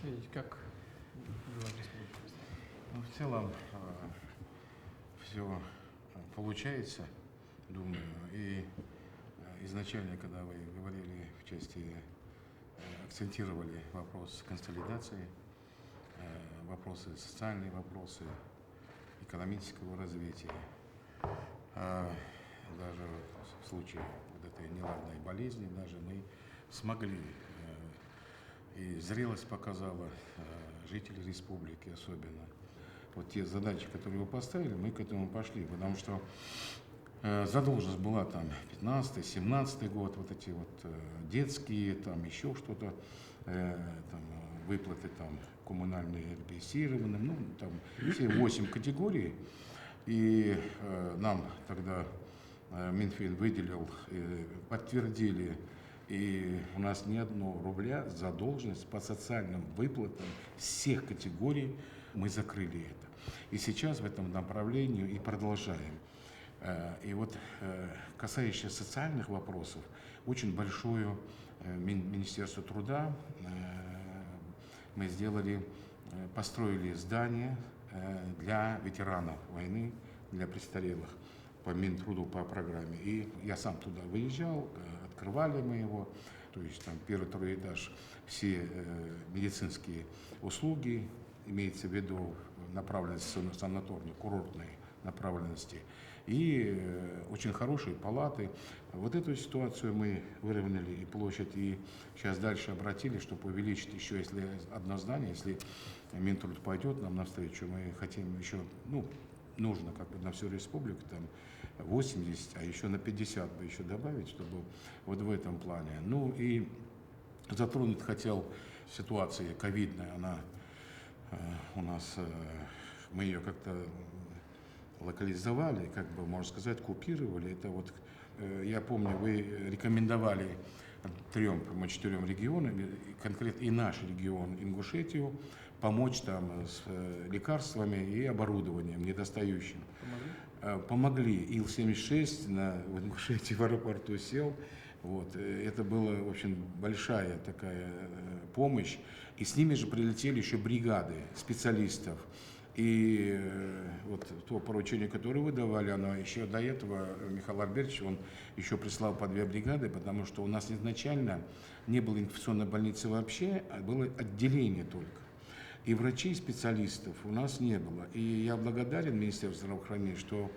Сергей, как дела в республике? Ну, в целом все получается, думаю. И изначально, когда вы говорили в части, акцентировали вопрос консолидации, вопросы социальные вопросы, экономического развития, даже в случае вот этой неладной болезни, даже мы смогли, и зрелость показала, жители республики особенно. Вот те задачи, которые вы поставили, мы к этому пошли, потому что задолженность была там 15-17 год, вот эти вот детские, там еще что-то, там, выплаты там коммунальные репрессированным, ну там все 8 категорий. И нам тогда Минфин выделил, подтвердили, и у нас ни одного рубля задолженность по социальным выплатам всех категорий, мы закрыли это. И сейчас в этом направлении и продолжаем. И вот, касающийся социальных вопросов, очень большое Министерство труда мы сделали, построили здание для ветеранов войны, для престарелых по Минтруду, по программе. И я сам туда выезжал, открывали мы его, то есть там первый-второй этаж, все медицинские услуги, имеется в виду направленность санаторной, курортной направленности, и очень хорошие палаты. Вот эту ситуацию мы выровняли, и площадь, и сейчас дальше обратились, чтобы увеличить еще, если одно здание, если Минтруд пойдет нам навстречу, мы хотим еще, ну, нужно как бы на всю республику там 80, а еще на 50 бы еще добавить, чтобы вот в этом плане. Ну и затронуть хотел ситуация ковидная, она у нас, мы ее как-то локализовали, как бы, можно сказать, купировали. Это вот, я помню, вы рекомендовали 3-4 регионам, конкретно и наш регион, Ингушетию, помочь там с лекарствами и оборудованием недостающим. Помогли. Ил-76 в Ингушетии в аэропорту сел. Вот. Это была, в общем, большая такая помощь. И с ними же прилетели еще бригады специалистов. И вот то поручение, которое вы давали, оно еще до этого, Михаил Альбертович, он еще прислал по 2 бригады, потому что у нас изначально не было инфекционной больницы вообще, а было отделение только. И врачей, и специалистов у нас не было. И я благодарен Министерству здравоохранения, что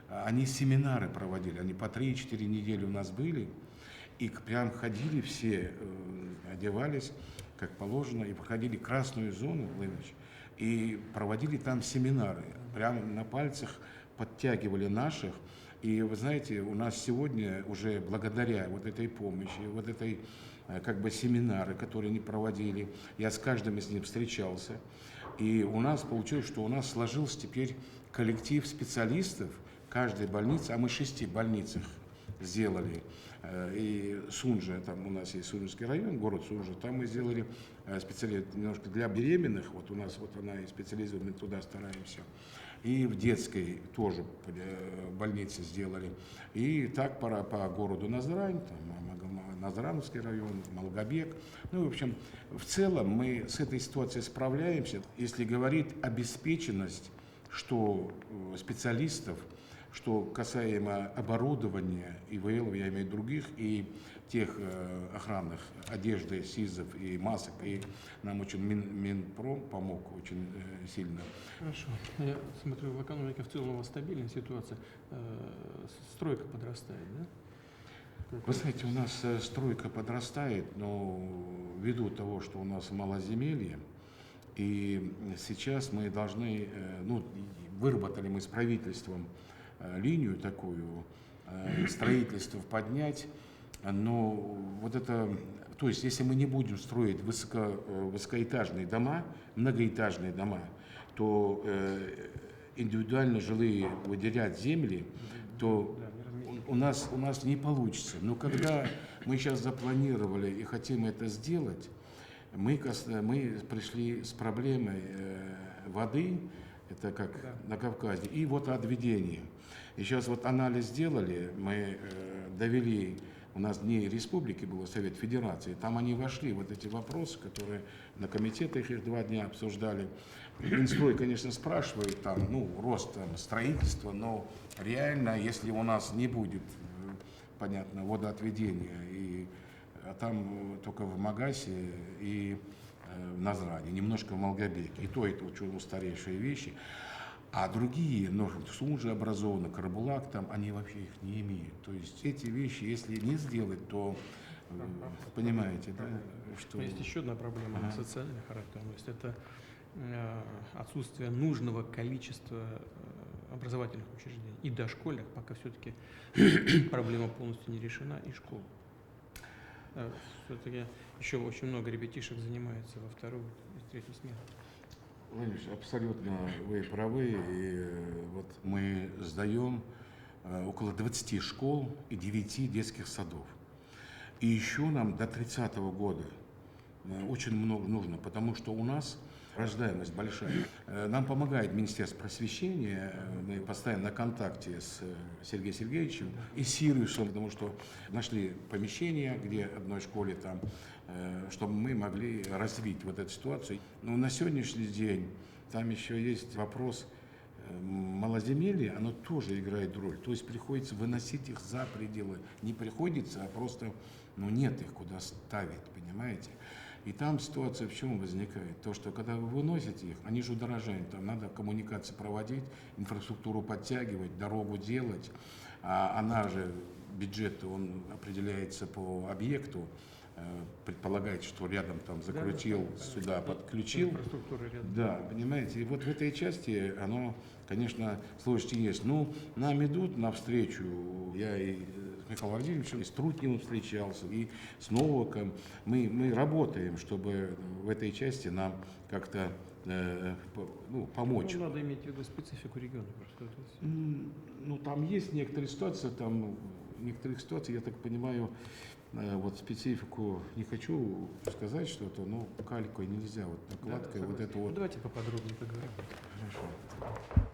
они семинары проводили, они по 3-4 недели у нас были, и прям ходили все, одевались как положено, и проходили красную зону, Владимирович, и проводили там семинары, прямо на пальцах подтягивали наших. И вы знаете, у нас сегодня уже благодаря вот этой помощи, вот этой как бы семинары, которые они проводили, я с каждым из них встречался, и у нас получилось, что у нас сложился теперь коллектив специалистов каждой больницы, а мы в 6 больницах сделали, и Сунжа, там у нас есть Сунжский район, город Сунжа, там мы сделали специалист немножко для беременных, вот у нас вот она и специализированная, мы туда стараемся, и в детской тоже больнице сделали, и так по городу Назрань, там Назрановский район, Малгобек, ну, в общем, в целом мы с этой ситуацией справляемся, если говорить обеспеченность, что специалистов, что касаемо оборудования ИВЛ, я имею в виду других, и тех охранных одежды, СИЗов и масок, и нам очень Минпром помог очень сильно. Хорошо. Я смотрю, в экономике в целом у вас стабильная ситуация. Стройка подрастает, да? Вы знаете, у нас стройка подрастает, но ввиду того, что у нас малоземелье, и сейчас мы должны, ну, выработали мы с правительством линию такую, строительство поднять, но вот это, то есть если мы не будем строить высокоэтажные дома, многоэтажные дома, то индивидуально жилые выделять земли, то у нас не получится. Но когда мы сейчас запланировали и хотим это сделать, мы пришли с проблемой воды, это как на Кавказе, и водоотведение. И сейчас вот анализ сделали, мы довели у нас не республики был, а Совет Федерации. Там они вошли, вот эти вопросы, которые на комитетах их 2 дня обсуждали. Минстрой, конечно, спрашивает там, ну, рост там, строительства, но реально, если у нас не будет, понятно, водоотведения, а там только в Магасе и в Назране, немножко в Малгобеке, и то это очень устаревшие вещи. А другие, ну, Сунжи образованы, Карабулак, там, они вообще их не имеют. То есть эти вещи, если не сделать, то, понимаете, да, что... Но есть еще одна проблема социального характера, то есть это отсутствие нужного количества образовательных учреждений. И дошкольных пока все-таки проблема полностью не решена, и школ. Все-таки еще очень много ребятишек занимается во 2-й и 3-й смене. Владимир Ильич, абсолютно вы правы. И вот мы сдаем около 20 школ и 9 детских садов. И еще нам до 30-го года очень много нужно, потому что у нас рождаемость большая. Нам помогает Министерство просвещения, мы постоянно на контакте с Сергеем Сергеевичем и Сириусом, потому что нашли помещение, где одной школе там, чтобы мы могли развить вот эту ситуацию. Но на сегодняшний день там еще есть вопрос малоземелья, оно тоже играет роль. То есть приходится выносить их за пределы. Не приходится, а просто нет их куда ставить, понимаете? И там ситуация в чем возникает? То, что когда вы выносите их, они же удорожают, там надо коммуникации проводить, инфраструктуру подтягивать, дорогу делать, а она же, бюджет, он определяется по объекту, предполагается, что рядом там закрутил, сюда подключил. Инфраструктура рядом. Да, понимаете, и вот в этой части оно, конечно, сложности есть. Ну, нам идут навстречу, я и с Михаилом Владимировичем, и с Трутневым встречался, и с Новаком. Мы работаем, чтобы в этой части нам как-то помочь. Ну, надо иметь в виду специфику региона просто. Ну, там есть некоторые ситуации, некоторых ситуаций, я так понимаю, вот специфику не хочу сказать что-то, но калькой нельзя, вот накладкой, вот это вот. Давайте поподробнее поговорим. Хорошо.